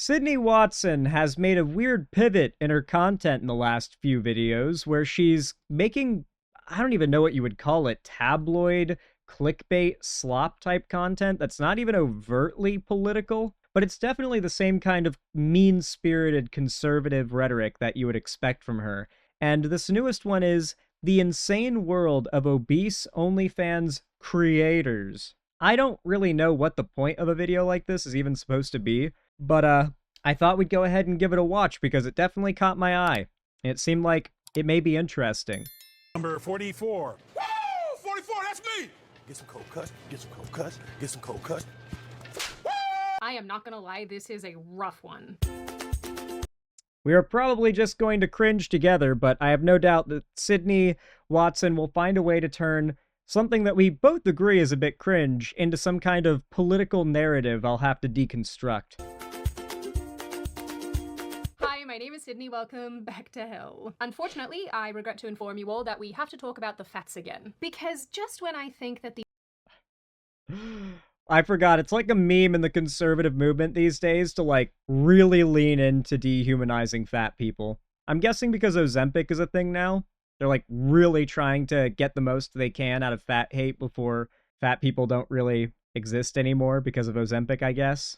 Sydney Watson has made a weird pivot in her content in the last few videos where she's making, I don't even know what you would call it, tabloid, clickbait, slop type content that's not even overtly political, but it's definitely the same kind of mean-spirited conservative rhetoric that you would expect from her. And this newest one is The Insane World of Obese OnlyFans Creators. I don't really know what the point of a video like this is even supposed to be, but I thought we'd go ahead and give it a watch because it definitely caught my eye. It seemed like it may be interesting. Number 44. Woo! 44, that's me! Get some cold cuts, get some cold cuts, get some cold cuts. I am not gonna lie, this is a rough one. We are probably just going to cringe together, but I have no doubt that Sydney Watson will find a way to turn something that we both agree is a bit cringe into some kind of political narrative I'll have to deconstruct. Hi, my name is Sydney, welcome back to hell. Unfortunately, I regret to inform you all that we have to talk about the fats again. Because just when I think that the I forgot, it's like a meme in the conservative movement these days to, like, really lean into dehumanizing fat people. I'm guessing because Ozempic is a thing now. They're, like, really trying to get the most they can out of fat hate before fat people don't really exist anymore because of Ozempic, I guess.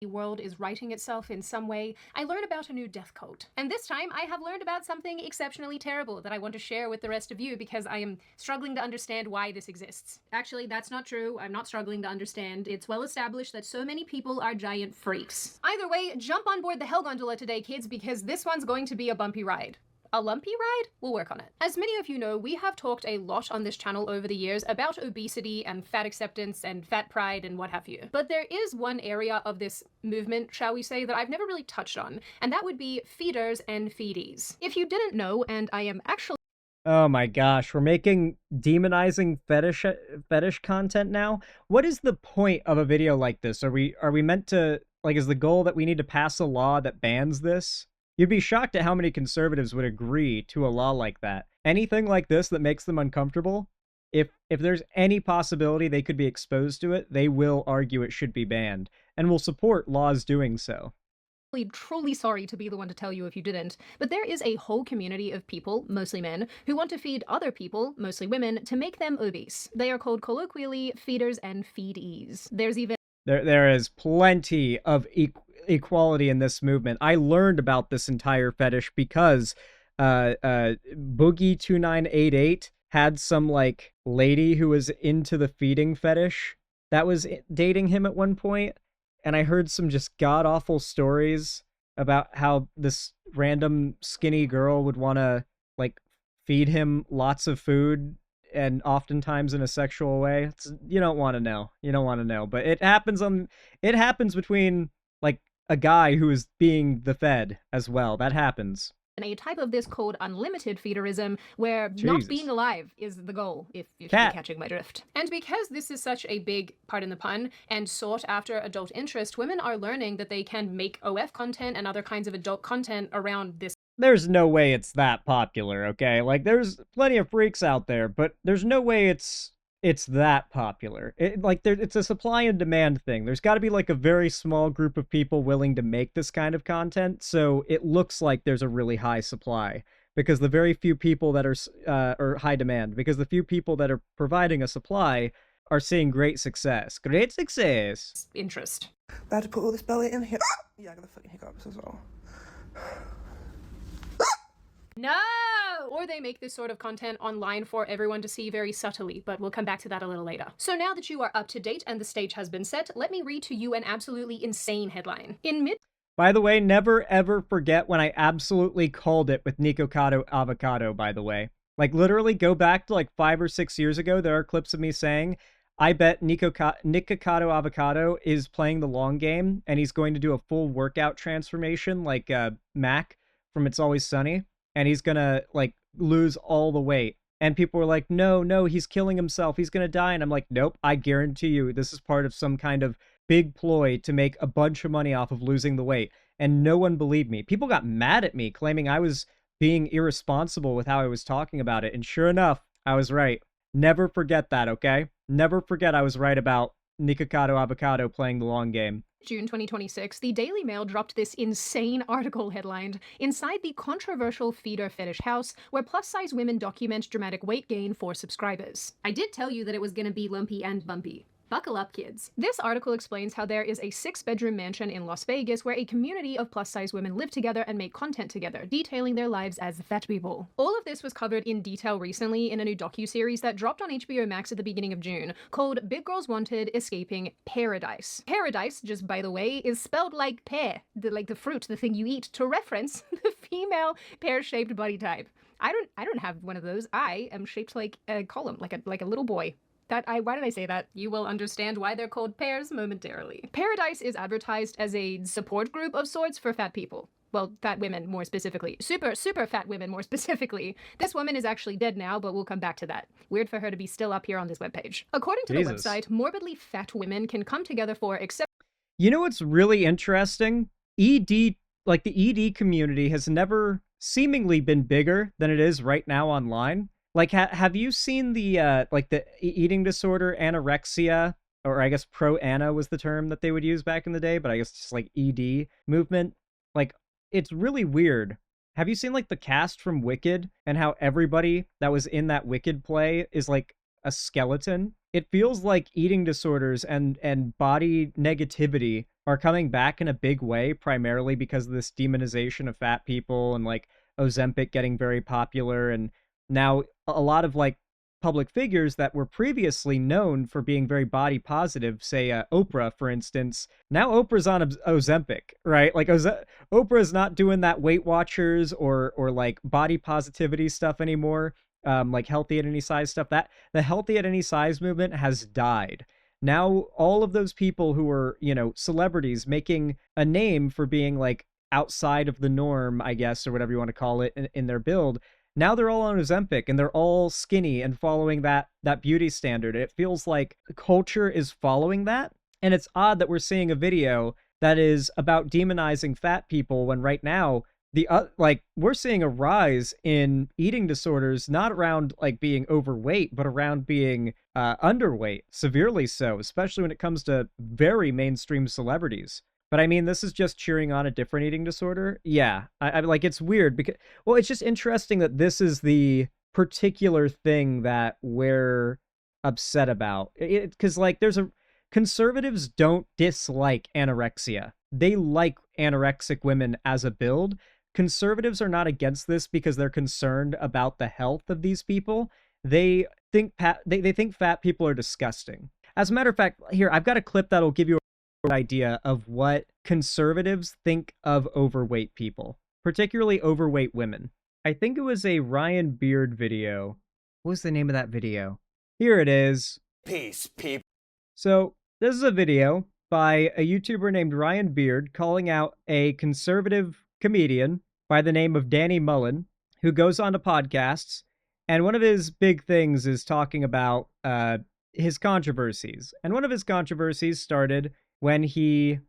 world is righting itself in some way, I learn about a new death cult. And this time, I have learned about something exceptionally terrible that I want to share with the rest of you because I am struggling to understand why this exists. Actually, that's not true. I'm not struggling to understand. It's well established that so many people are giant freaks. Either way, jump on board the Hell Gondola today, kids, because this one's going to be a bumpy ride. A lumpy ride? We'll work on it. As many of you know, we have talked a lot on this channel over the years about obesity and fat acceptance and fat pride and what have you. But there is one area of this movement, shall we say, that I've never really touched on, and that would be feeders and feedies. If you didn't know, and I am actually Oh my gosh, we're making demonizing fetish content now? What is the point of a video like this? Are we meant to, like, is the goal that we need to pass a law that bans this? You'd be shocked at how many conservatives would agree to a law like that. Anything like this that makes them uncomfortable, if there's any possibility they could be exposed to it, they will argue it should be banned, and will support laws doing so. truly sorry to be the one to tell you if you didn't, but there is a whole community of people, mostly men, who want to feed other people, mostly women, to make them obese. They are called colloquially feeders and feedies. There's even There is plenty of equality in this movement. I learned about this entire fetish because Boogie2988 had some, like, lady who was into the feeding fetish that was dating him at one point, and I heard some just god-awful stories about how this random skinny girl would want to, like, feed him lots of food, and oftentimes in a sexual way. You don't want to know. You don't want to know. But it happens between, like, a guy who is being the fed as well. That happens. a type of this called unlimited feederism, where Jesus. not being alive is the goal, if you're catching my drift. And because this is such a big, pardon the pun, and sought after adult interest, women are learning that they can make OF content and other kinds of adult content around this. There's no way it's that popular, okay? Like, there's plenty of freaks out there, but there's no way it's that popular. It's a supply and demand thing. There's got to be, like, a very small group of people willing to make this kind of content, so it looks like there's a really high supply. Because the very few people that are, or high demand, because the few people that are providing a supply are seeing great success. Great success! Interest. About to put all this belly in here. Yeah, I got the fucking hiccups as well. No! Or they make this sort of content online for everyone to see very subtly, but we'll come back to that a little later. So now that you are up to date and the stage has been set, let me read to you an absolutely insane headline. By the way, never ever forget when I absolutely called it with Nikocado Avocado, by the way. Like, literally go back to, like, 5 or 6 years ago, there are clips of me saying, I bet Nikocado Avocado is playing the long game, and he's going to do a full workout transformation like Mac from It's Always Sunny. And he's gonna, like, lose all the weight. And people were like, no, he's killing himself. He's gonna die. And I'm like, nope, I guarantee you this is part of some kind of big ploy to make a bunch of money off of losing the weight. And no one believed me. People got mad at me, claiming I was being irresponsible with how I was talking about it. And sure enough, I was right. Never forget that, okay? Never forget I was right about Nikocado Avocado playing the long game. June 2026, the Daily Mail dropped this insane article headlined, "Inside the controversial feeder fetish house, where plus-size women document dramatic weight gain for subscribers." I did tell you that it was gonna be lumpy and bumpy. Buckle up, kids. This article explains how there is a 6-bedroom mansion in Las Vegas where a community of plus-size women live together and make content together, detailing their lives as fat people. All of this was covered in detail recently in a new docuseries that dropped on HBO Max at the beginning of June, called Big Girls Wanted Escaping Pearadise. Pearadise, just by the way, is spelled like pear, like the fruit, the thing you eat, to reference the female pear-shaped body type. I don't have one of those. I am shaped like a column, like a little boy. Why did I say that? You will understand why they're called pears momentarily. Pearadise is advertised as a support group of sorts for fat people. Well, fat women more specifically. Super fat women more specifically. This woman is actually dead now, but we'll come back to that. Weird for her to be still up here on this webpage. According to the website, morbidly fat women can come together for You know what's really interesting? ED, like the ED community has never seemingly been bigger than it is right now online. Like, have you seen the, like, the eating disorder, anorexia, or I guess pro-ana was the term that they would use back in the day, but I guess just, like, ED movement? Like, it's really weird. Have you seen, like, the cast from Wicked, and how everybody that was in that Wicked play is, like, a skeleton? It feels like eating disorders and body negativity are coming back in a big way, primarily because of this demonization of fat people, and, like, Ozempic getting very popular, and now a lot of like public figures that were previously known for being very body positive, say Oprah, for instance. Now Oprah's on Ozempic, right? Like Oprah's not doing that Weight Watchers or like body positivity stuff anymore. Like healthy at any size stuff. That the healthy at any size movement has died. Now all of those people who are, you know, celebrities making a name for being like outside of the norm, I guess, or whatever you want to call it, in their build. Now they're all on Ozempic and they're all skinny and following that beauty standard. It feels like the culture is following that. And it's odd that we're seeing a video that is about demonizing fat people when right now like we're seeing a rise in eating disorders, not around like being overweight, but around being underweight, severely so, especially when it comes to very mainstream celebrities. But I mean, this is just cheering on a different eating disorder. Yeah, I like, it's weird because, well, it's just interesting that this is the particular thing that we're upset about. Because like, conservatives don't dislike anorexia. They like anorexic women as a build. Conservatives are not against this because they're concerned about the health of these people. They think they think fat people are disgusting. As a matter of fact, here, I've got a clip that'll give you idea of what conservatives think of overweight people, particularly overweight women. I think it was a Ryan Beard video. What was the name of that video? Here it is. Peace, people. So, this is a video by a YouTuber named Ryan Beard calling out a conservative comedian by the name of Danny Mullen, who goes on to podcasts, and one of his big things is talking about his controversies. And one of his controversies started when he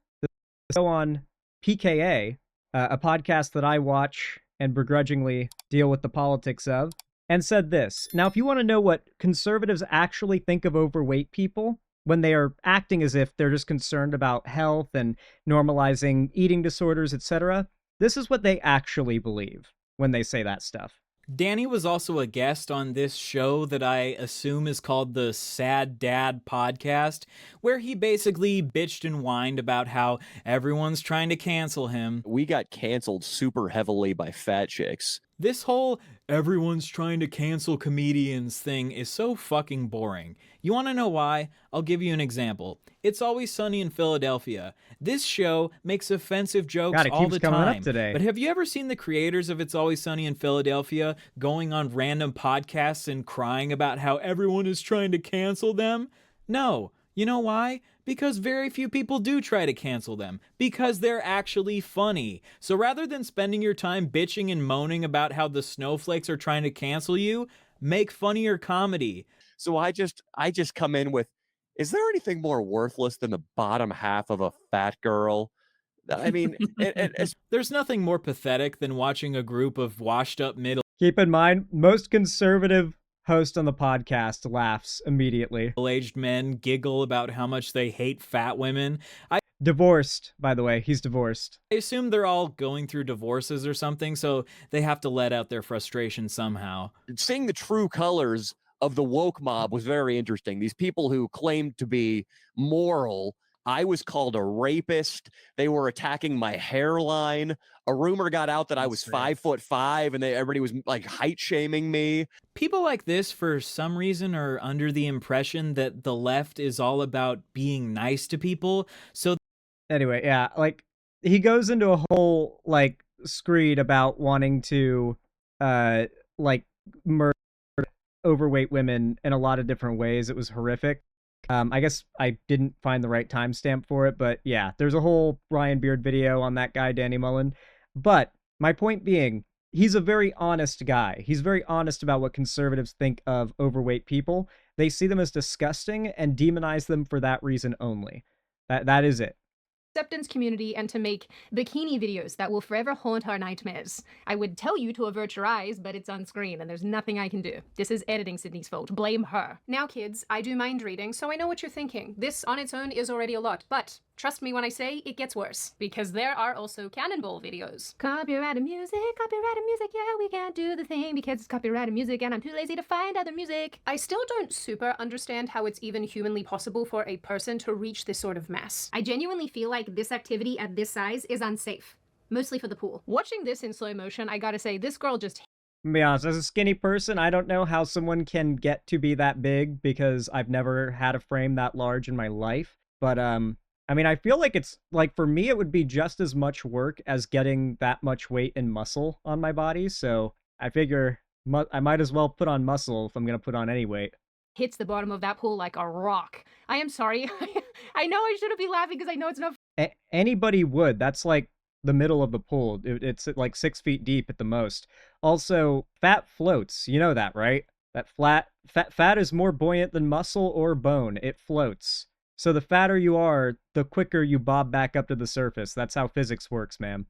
go on PKA, a podcast that I watch and begrudgingly deal with the politics of, and said this. Now, if you want to know what conservatives actually think of overweight people, when they are acting as if they're just concerned about health and normalizing eating disorders, etc., this is what they actually believe when they say that stuff. Danny was also a guest on this show that I assume is called the Sad Dad Podcast, where he basically bitched and whined about how everyone's trying to cancel him. We got canceled super heavily by fat chicks. This whole everyone's trying to cancel comedians thing is so fucking boring. You want to know why? I'll give you an example. It's Always Sunny in Philadelphia. This show makes offensive jokes all the time. But have you ever seen the creators of It's Always Sunny in Philadelphia going on random podcasts and crying about how everyone is trying to cancel them? No. You know why? Because very few people do try to cancel them, because they're actually funny. So rather than spending your time bitching and moaning about how the snowflakes are trying to cancel you, make funnier comedy. So I just come in with, is there anything more worthless than the bottom half of a fat girl? I mean, there's nothing more pathetic than watching a group of washed up Keep in mind, most conservative host on the podcast laughs immediately. Middle-aged men giggle about how much they hate fat women. Divorced, by the way. He's divorced. I assume they're all going through divorces or something, so they have to let out their frustration somehow. Seeing the true colors of the woke mob was very interesting. These people who claimed to be moral. I was called a rapist. They were attacking my hairline. A rumor got out that I was 5'5", and everybody was like height shaming me. People like this, for some reason, are under the impression that the left is all about being nice to people. So Anyway, yeah, like, he goes into a whole, like, screed about wanting to, like, murder overweight women in a lot of different ways. It was horrific. I guess I didn't find the right timestamp for it, but yeah, there's a whole Ryan Beard video on that guy, Danny Mullen. But my point being, he's a very honest guy. He's very honest about what conservatives think of overweight people. They see them as disgusting and demonize them for that reason only. That is it. Acceptance community and to make bikini videos that will forever haunt our nightmares. I would tell you to avert your eyes, but it's on screen and there's nothing I can do. This is editing Sydney's fault. Blame her. Now, kids, I do mind reading, so I know what you're thinking. This on its own is already a lot, but trust me when I say it gets worse, because there are also cannonball videos. Copyrighted music, yeah, we can't do the thing because it's copyrighted music and I'm too lazy to find other music. I still don't super understand how it's even humanly possible for a person to reach this sort of mass. I genuinely feel like this activity at this size is unsafe. Mostly for the pool. Watching this in slow motion, I gotta say, this girl just... To be honest, as a skinny person, I don't know how someone can get to be that big because I've never had a frame that large in my life. But, I mean, I feel like it's, like, for me, it would be just as much work as getting that much weight and muscle on my body, so I figure I might as well put on muscle if I'm gonna put on any weight. hits the bottom of that pool like a rock. I am sorry. I know I shouldn't be laughing because I know it's not... Anybody would. That's, like, the middle of the pool. It's, like, 6 feet deep at the most. Also, fat floats. You know that, right? That fat is more buoyant than muscle or bone. It floats. So the fatter you are, the quicker you bob back up to the surface. That's how physics works, ma'am.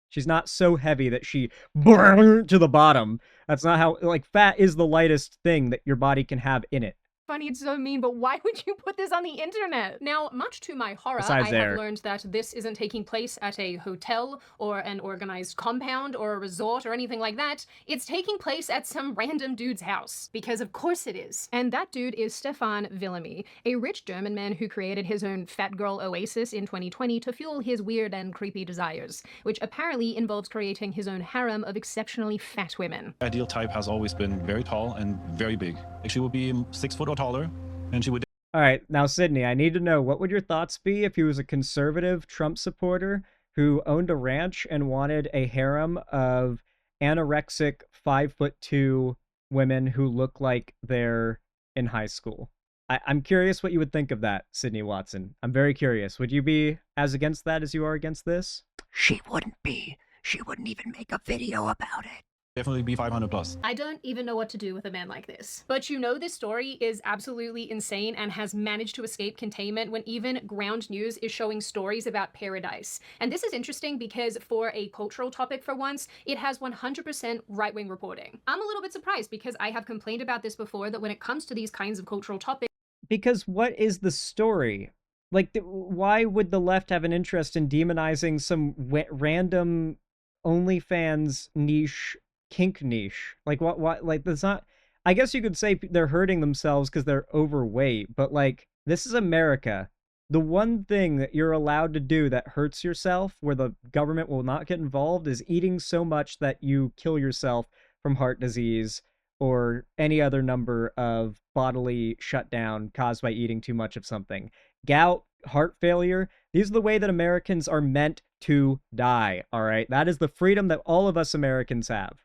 She's not so heavy that she to the bottom. That's not how, like, fat is the lightest thing that your body can have in it. Funny, it's so mean, but why would you put this on the internet? Now, much to my horror, Besides I have learned that this isn't taking place at a hotel or an organized compound or a resort or anything like that. It's taking place at some random dude's house. Because of course it is. And that dude is Stefan Villamy, a rich German man who created his own fat girl oasis in 2020 to fuel his weird and creepy desires, which apparently involves creating his own harem of exceptionally fat women. Ideal type has always been very tall and very big. She would be 6 foot or taller, and she would... All right, now, Sydney, I need to know, what would your thoughts be if he was a conservative Trump supporter who owned a ranch and wanted a harem of anorexic 5'2" women who look like they're in high school? I'm curious what you would think of that, Sydney Watson. I'm very curious. Would you be as against that as you are against this? She wouldn't be. She wouldn't even make a video about it. definitely be 500 plus. I don't even know what to do with a man like this. But you know this story is absolutely insane and has managed to escape containment when even Ground News is showing stories about Pearadise. And this is interesting because for a cultural topic for once, it has 100% right-wing reporting. I'm a little bit surprised because I have complained about this before, that when it comes to these kinds of cultural topics... Because what is the story? Like, why would the left have an interest in demonizing some random OnlyFans niche, kink niche? Like, what, like, that's not... I guess you could say they're hurting themselves because they're overweight, but, like, this is America. The one thing that you're allowed to do that hurts yourself, where the government will not get involved, is eating so much that you kill yourself from heart disease or any other number of bodily shutdown caused by eating too much of something. Gout, heart failure, these are the way that Americans are meant to die, all right? That is the freedom that all of us Americans have.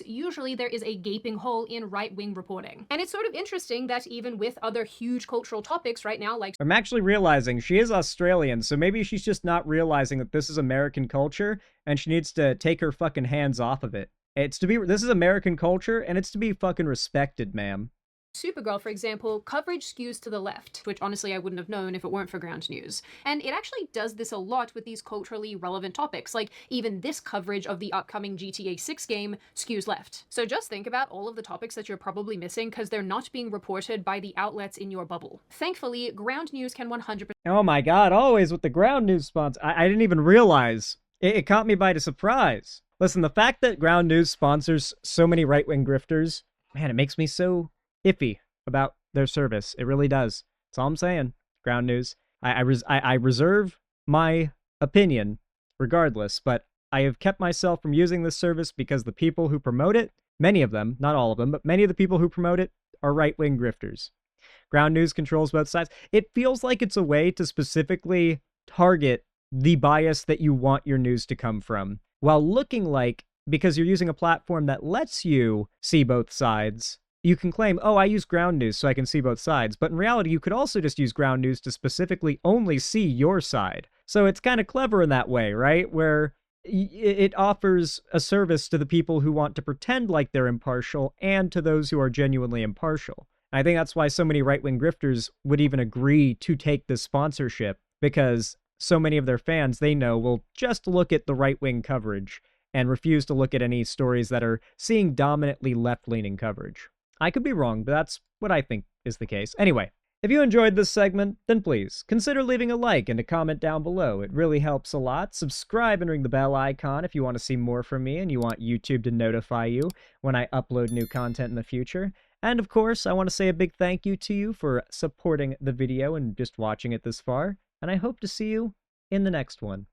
Usually there is a gaping hole in right-wing reporting. And it's sort of interesting that even with other huge cultural topics right now, like... I'm actually realizing she is Australian, so maybe she's just not realizing that this is American culture, and she needs to take her fucking hands off of it. This is American culture, and it's to be fucking respected, ma'am. Supergirl, for example, coverage skews to the left, which honestly I wouldn't have known if it weren't for ground news. And it actually does this a lot with these culturally relevant topics, like even this coverage of the upcoming GTA 6 game skews left. So just think about all of the topics that you're probably missing because they're not being reported by the outlets in your bubble. Thankfully, ground news can 100%. Oh my god, always with the ground news sponsor. I didn't even realize. It caught me by surprise. Listen, the fact that ground news sponsors so many right-wing grifters, man, it makes me so iffy about their service. It really does. That's all I'm saying. Ground news. I reserve my opinion regardless, but I have kept myself from using this service because the people who promote it, many of them, not all of them, but many of the people who promote it are right-wing grifters. Ground news controls both sides. It feels like it's a way to specifically target the bias that you want your news to come from, while looking like, because you're using a platform that lets you see both sides, you can claim, oh, I use ground news so I can see both sides. But in reality, you could also just use ground news to specifically only see your side. So it's kind of clever in that way, right? Where it offers a service to the people who want to pretend like they're impartial and to those who are genuinely impartial. And I think that's why so many right-wing grifters would even agree to take this sponsorship, because so many of their fans, they know, will just look at the right-wing coverage and refuse to look at any stories that are seeing dominantly left-leaning coverage. I could be wrong, but that's what I think is the case. Anyway, if you enjoyed this segment, then please consider leaving a like and a comment down below. It really helps a lot. Subscribe and ring the bell icon if you want to see more from me and you want YouTube to notify you when I upload new content in the future. And of course, I want to say a big thank you to you for supporting the video and just watching it this far. And I hope to see you in the next one.